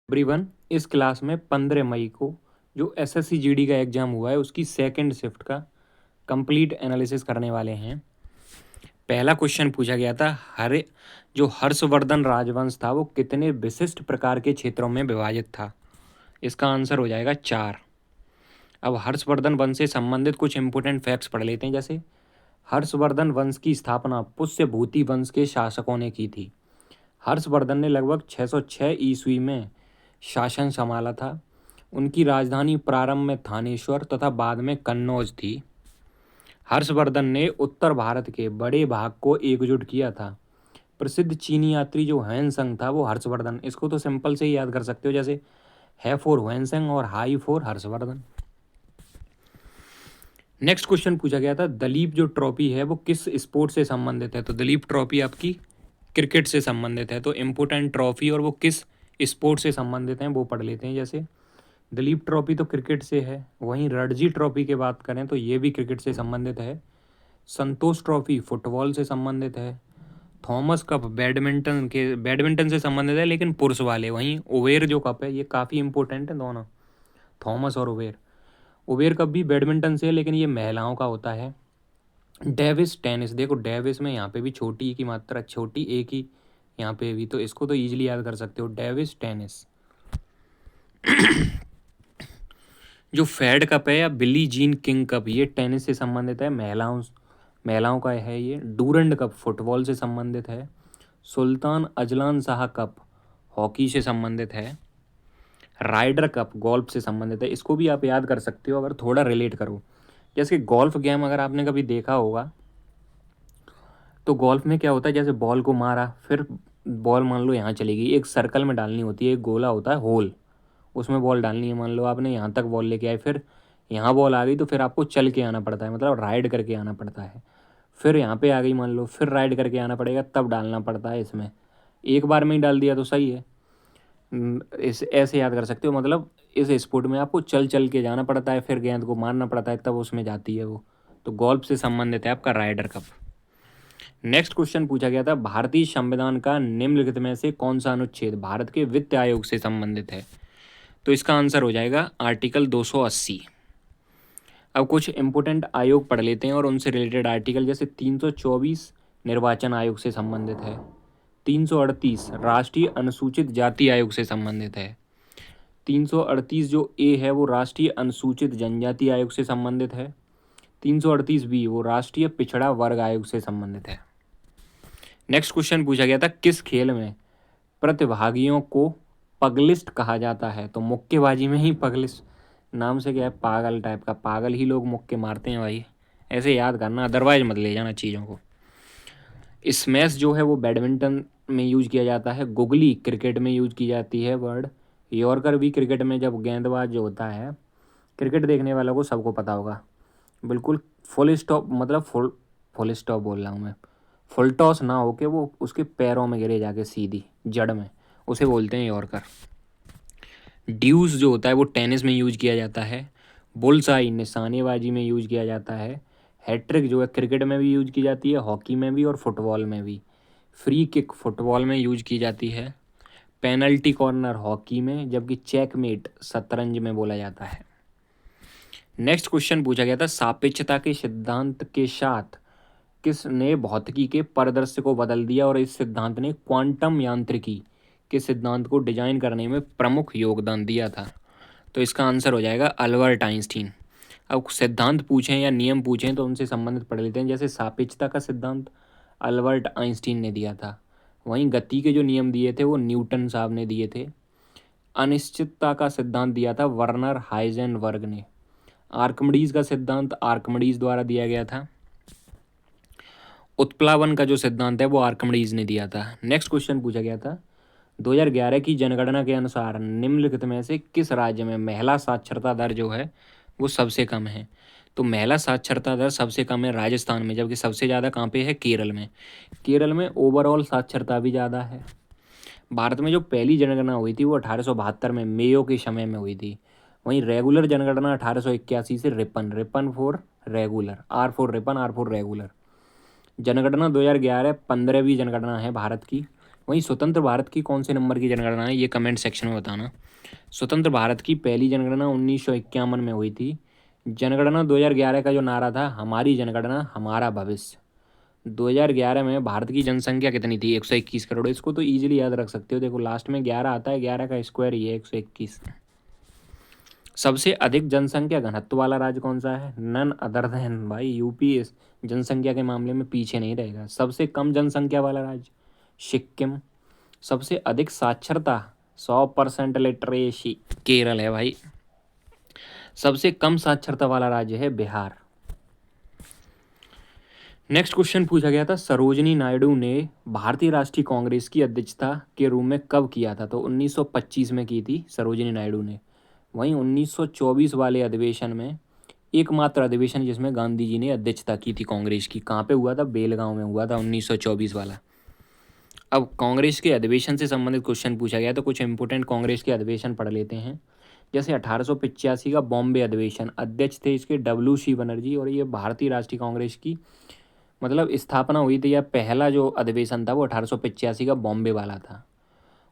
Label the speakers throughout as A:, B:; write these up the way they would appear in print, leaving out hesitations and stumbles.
A: Everyone, इस class में 15 मई को जो एसएससी जीडी का एग्ज़ाम हुआ है उसकी सेकंड शिफ्ट का कंप्लीट एनालिसिस करने वाले हैं। पहला क्वेश्चन पूछा गया था, जो हर्षवर्धन राजवंश था वो कितने विशिष्ट प्रकार के क्षेत्रों में विभाजित था। इसका आंसर हो जाएगा 4। अब हर्षवर्धन वंश से संबंधित कुछ इंपॉर्टेंट फैक्ट्स पढ़ लेते हैं। जैसे हर्षवर्धन वंश की स्थापना पुष्यभूति वंश के शासकों ने की थी। हर्षवर्धन ने लगभग 606 ईस्वी में शासन संभाला था। उनकी राजधानी प्रारंभ में थानेश्वर तथा बाद में कन्नौज थी। हर्षवर्धन ने उत्तर भारत के बड़े भाग को एकजुट किया था। प्रसिद्ध चीनी यात्री जो ह्वेनसंग था वो हर्षवर्धन, इसको तो सिंपल से ही याद कर सकते हो, जैसे है फॉर ह्वेनसंग और high for Harshvardhan. Next question पूछा गया था, दलीप जो ट्रॉफी है वो किस स्पोर्ट से संबंधित है। तो दलीप ट्रॉफी आपकी क्रिकेट से संबंधित है। तो इम्पोर्टेंट ट्रॉफी और वो किस स्पोर्ट से संबंधित हैं वो पढ़ लेते हैं। जैसे दलीप ट्रॉफी तो क्रिकेट से है, वहीं रणजी ट्रॉफी की बात करें तो ये भी क्रिकेट से संबंधित है। संतोष ट्रॉफी फुटबॉल से संबंधित है। थॉमस कप बैडमिंटन से संबंधित है लेकिन पुरुष वाले। वहीं उबेर जो कप है ये काफ़ी इंपॉर्टेंट है दोनों, थॉमस और उबेर। उबेर कप भी बैडमिंटन से है लेकिन ये महिलाओं का होता है। डेविस टेनिस, देखो डेविस में यहाँ पे भी छोटी की मात्रा, छोटी एक ही यहाँ पे भी, तो इसको तो ईजिली याद कर सकते हो, डेविस टेनिस। जो फेड कप है या बिली जीन किंग कप, ये टेनिस से संबंधित है, महिलाओं का है। ये डूरंड कप फुटबॉल से संबंधित है। Sultan Azlan Shah cup hockey से संबंधित है। राइडर कप गोल्फ से संबंधित है। इसको भी आप याद कर सकते हो अगर थोड़ा रिलेट करो। जैसे गोल्फ गेम अगर आपने कभी देखा होगा तो गोल्फ में क्या होता है, जैसे बॉल को मारा, फिर बॉल मान लो यहाँ चली गई, एक सर्कल में डालनी होती है, एक गोला होता है होल, उसमें बॉल डालनी है। मान लो आपने यहाँ तक बॉल लेके आए, फिर यहाँ बॉल आ गई तो फिर आपको चल के आना पड़ता है, मतलब राइड करके आना पड़ता है। फिर यहाँ पे आ गई मान लो, फिर राइड करके आना पड़ेगा, तब डालना पड़ता है। इसमें एक बार में ही डाल दिया तो सही है। इस ऐसे याद कर सकते हो, मतलब इस स्पोर्ट में आपको चल चल के जाना पड़ता है, फिर गेंद को मारना पड़ता है, तब उसमें जाती है वो। तो गोल्फ से संबंधित है आपका राइडर कप। नेक्स्ट क्वेश्चन पूछा गया था, भारतीय संविधान का निम्नलिखित में से कौन सा अनुच्छेद भारत के वित्त आयोग से संबंधित है। तो इसका आंसर हो जाएगा आर्टिकल 280। अब कुछ इंपोर्टेंट आयोग पढ़ लेते हैं और उनसे रिलेटेड आर्टिकल। जैसे 324 निर्वाचन आयोग से संबंधित है। 338 राष्ट्रीय अनुसूचित जाति आयोग से संबंधित है। 338 जो ए है वो राष्ट्रीय अनुसूचित जनजाति आयोग से संबंधित है। 338 बी वो राष्ट्रीय पिछड़ा वर्ग आयोग से संबंधित है। नेक्स्ट क्वेश्चन पूछा गया था, किस खेल में प्रतिभागियों को पगलिस्ट कहा जाता है। तो मुक्केबाजी में ही पगलिस्ट, नाम से क्या है, पागल टाइप का, पागल ही लोग मुक्के मारते हैं भाई, ऐसे याद करना, अदरवाइज मत ले जाना चीज़ों को। स्मैश जो है वो बैडमिंटन में यूज किया जाता है। गुगली क्रिकेट में यूज की जाती है वर्ड। यॉर्कर भी क्रिकेट में, जब गेंदबाज जो होता है, क्रिकेट देखने वालों को सबको पता होगा बिल्कुल, फुल स्टॉप, मतलब फुल स्टॉप बोल रहा हूँ मैं, फुल टॉस ना हो के वो उसके पैरों में गिरे जाके सीधी जड़ में, उसे बोलते हैं यॉर्कर। ड्यूस जो होता है वो टेनिस में यूज किया जाता है। बुल्सआई निशानेबाजी में यूज किया जाता है। हैट्रिक जो है क्रिकेट में भी यूज की जाती है, हॉकी में भी और फुटबॉल में भी। फ्री किक फुटबॉल में यूज की जाती है। पेनल्टी कॉर्नर हॉकी में, जबकि चेकमेट शतरंज में बोला जाता है। नेक्स्ट क्वेश्चन पूछा गया था, सापेक्षता के सिद्धांत के साथ किसने भौतिकी के परिदृश्य को बदल दिया और इस सिद्धांत ने क्वांटम यांत्रिकी के सिद्धांत को डिजाइन करने में प्रमुख योगदान दिया था। तो इसका आंसर हो जाएगा अल्बर्ट आइंस्टीन। अब सिद्धांत पूछें या नियम पूछें तो उनसे संबंधित पढ़ लेते हैं। जैसे सापेक्षता का सिद्धांत अल्बर्ट आइंस्टीन ने दिया था। वहीं गति के जो नियम दिए थे वो न्यूटन साहब ने दिए थे। अनिश्चितता का सिद्धांत दिया था वर्नर हाइजेनबर्ग ने। आर्किमिडीज का सिद्धांत आर्किमिडीज द्वारा दिया गया था। उत्प्लावन का जो सिद्धांत है वो आर्किमिडीज ने दिया था। नेक्स्ट क्वेश्चन पूछा गया था, 2011 की जनगणना के अनुसार निम्नलिखित में से किस राज्य में महिला साक्षरता दर जो है वो सबसे कम है। तो महिला साक्षरता दर सबसे कम है राजस्थान में, जबकि सबसे ज़्यादा कहाँ पे है, केरल में। केरल में ओवरऑल साक्षरता भी ज़्यादा है। भारत में जो पहली जनगणना हुई थी वो 1872 में मेयो के समय में हुई थी। वहीं रेगुलर जनगणना 1881 से Ripon, Ripon for regular, R for Ripon, R for regular. जनगणना 2011 15वीं जनगणना है भारत की। वहीं स्वतंत्र भारत की कौन से नंबर की जनगणना है, ये कमेंट सेक्शन में बताना। स्वतंत्र भारत की पहली जनगणना 1951 में हुई थी। जनगणना 2011 का जो नारा था, हमारी जनगणना हमारा भविष्य। 2011 में भारत की जनसंख्या कितनी थी, 121 करोड़। इसको तो ईजिली याद रख सकते हो, देखो लास्ट में 11 आता है, 11 का स्क्वायर ही है 121। सबसे अधिक जनसंख्या घनत्व वाला राज्य कौन सा है, नन अदर देन भाई यूपी इस जनसंख्या के मामले में पीछे नहीं रहेगा। सबसे कम जनसंख्या वाला राज्य सिक्किम। सबसे अधिक साक्षरता 100% लिटरेसी केरल है भाई। सबसे कम साक्षरता वाला राज्य है बिहार। नेक्स्ट क्वेश्चन पूछा गया था, सरोजिनी नायडू ने भारतीय राष्ट्रीय कांग्रेस की अध्यक्षता के रूप में कब किया था, तो 1925 में की थी सरोजिनी नायडू ने। वहीं 1924 वाले अधिवेशन में, एकमात्र अधिवेशन जिसमें गांधी जी ने अध्यक्षता की थी कांग्रेस की, कहाँ पे हुआ था, बेलगांव में हुआ था 1924 वाला। अब कांग्रेस के अधिवेशन से संबंधित क्वेश्चन पूछा गया तो कुछ इंपोर्टेंट कांग्रेस के अधिवेशन पढ़ लेते हैं। जैसे 1885 का बॉम्बे अधिवेशन, अध्यक्ष थे इसके WC बनर्जी, और ये भारतीय राष्ट्रीय कांग्रेस की मतलब स्थापना हुई थी, या पहला जो अधिवेशन था वो 1885 का बॉम्बे वाला था।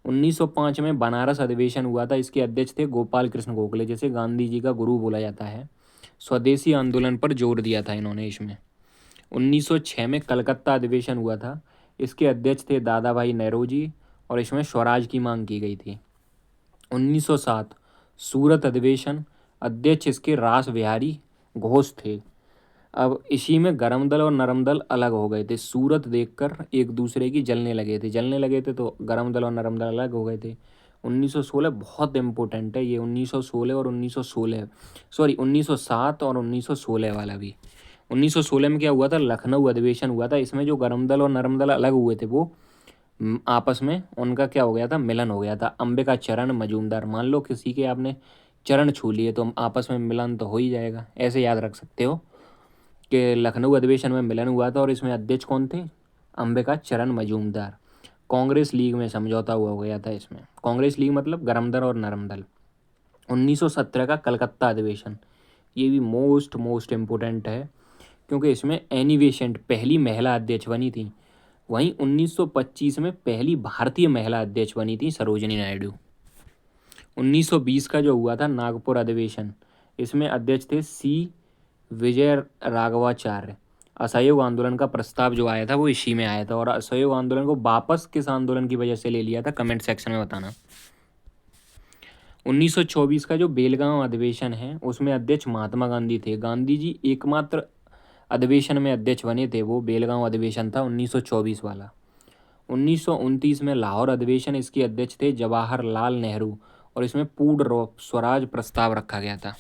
A: 1905 में बनारस अधिवेशन हुआ था, इसके अध्यक्ष थे गोपाल कृष्ण गोखले, जैसे गांधी जी का गुरु बोला जाता है। स्वदेशी आंदोलन पर जोर दिया था इन्होंने इसमें। 1906 में कलकत्ता अधिवेशन हुआ था, इसके अध्यक्ष थे दादा भाई नेहरूजी, और इसमें स्वराज की मांग की गई थी। 1907 सूरत अधिवेशन, अध्यक्ष इसके रास बिहारी घोष थे। अब इसी में गरम दल और नरम दल अलग हो गए थे, सूरत देखकर एक दूसरे की जलने लगे थे तो गरम दल और नरम दल अलग हो गए थे। 1916 बहुत इंपॉर्टेंट है ये, 1916 और 1916 सॉरी 1907 और 1916 वाला भी। 1916 में क्या हुआ था, लखनऊ अधिवेशन हुआ था, इसमें जो गरम दल और नरम दल अलग हुए थे वो आपस में उनका क्या हो गया था, मिलन हो गया था। अंबिका चरण मजूमदार, मान लो किसी के आपने चरण छू लिए तो आपस में मिलन तो हो ही जाएगा, ऐसे याद रख सकते हो कि लखनऊ अधिवेशन में मिलन हुआ था और इसमें अध्यक्ष कौन थे, अंबिका चरण मजूमदार। कांग्रेस लीग में समझौता हुआ हो गया था इसमें, कांग्रेस लीग मतलब गरम दल और नरम दल। 1917 का कलकत्ता अधिवेशन, ये भी मोस्ट इम्पोर्टेंट है क्योंकि इसमें एनी बेसेंट पहली महिला अध्यक्ष बनी थी। वहीं 1925 में पहली भारतीय महिला अध्यक्ष बनी थी सरोजिनी नायडू। 1920 का जो हुआ था नागपुर अधिवेशन, इसमें अध्यक्ष थे विजय राघवाचार्य। असहयोग आंदोलन का प्रस्ताव जो आया था वो इसी में आया था, और असहयोग आंदोलन को वापस किस आंदोलन की वजह से ले लिया था, कमेंट सेक्शन में बताना। 1924 का जो बेलगांव अधिवेशन है उसमें अध्यक्ष महात्मा गांधी थे। गांधी जी एकमात्र अधिवेशन में अध्यक्ष बने थे, वो बेलगांव अधिवेशन था 1924 वाला। 1929 में लाहौर अधिवेशन, इसके अध्यक्ष थे जवाहरलाल नेहरू, और इसमें पूर्ण स्वराज प्रस्ताव रखा गया था।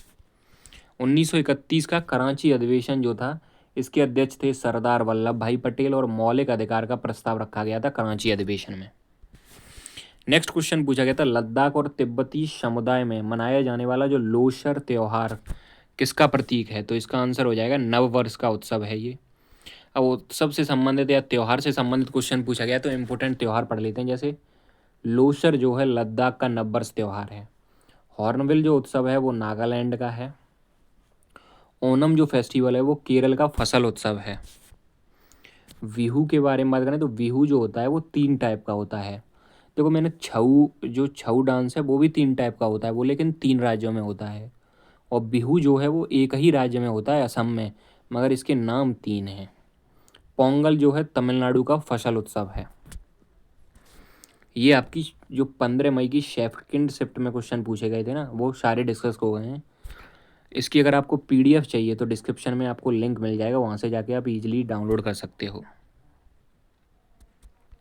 A: 1931 का कराची अधिवेशन जो था, इसके अध्यक्ष थे सरदार वल्लभ भाई पटेल, और मौलिक अधिकार का प्रस्ताव रखा गया था कराची अधिवेशन में। नेक्स्ट क्वेश्चन पूछा गया था, लद्दाख और तिब्बती समुदाय में मनाया जाने वाला जो लोसर त्योहार किसका प्रतीक है, तो इसका आंसर हो जाएगा नव वर्ष का उत्सव है ये। अब उत्सव से संबंधित या त्यौहार से संबंधित क्वेश्चन पूछा गया तो इंपॉर्टेंट त्यौहार पढ़ लेते हैं। जैसे लोसर जो है लद्दाख का नववर्ष त्यौहार है। हॉर्नबिल जो उत्सव है वो नागालैंड का है। ओनम जो फेस्टिवल है वो केरल का फसल उत्सव है। बिहू के बारे में बात करें तो बिहू जो होता है वो 3 टाइप का होता है। देखो मैंने छऊ डांस है वो भी 3 टाइप का होता है, वो लेकिन 3 राज्यों में होता है। और बिहू जो है वो एक ही राज्य में होता है, असम में, मगर इसके नाम 3 हैं। पोंगल जो है तमिलनाडु का फसल उत्सव है। ये आपकी जो 15 मई की सेकंड शिफ्ट में क्वेश्चन पूछे गए थे ना, वो सारे डिस्कस हो गए हैं। इसकी अगर आपको PDF चाहिए तो डिस्क्रिप्शन में आपको लिंक मिल जाएगा, वहाँ से जाके आप इजीली डाउनलोड कर सकते हो।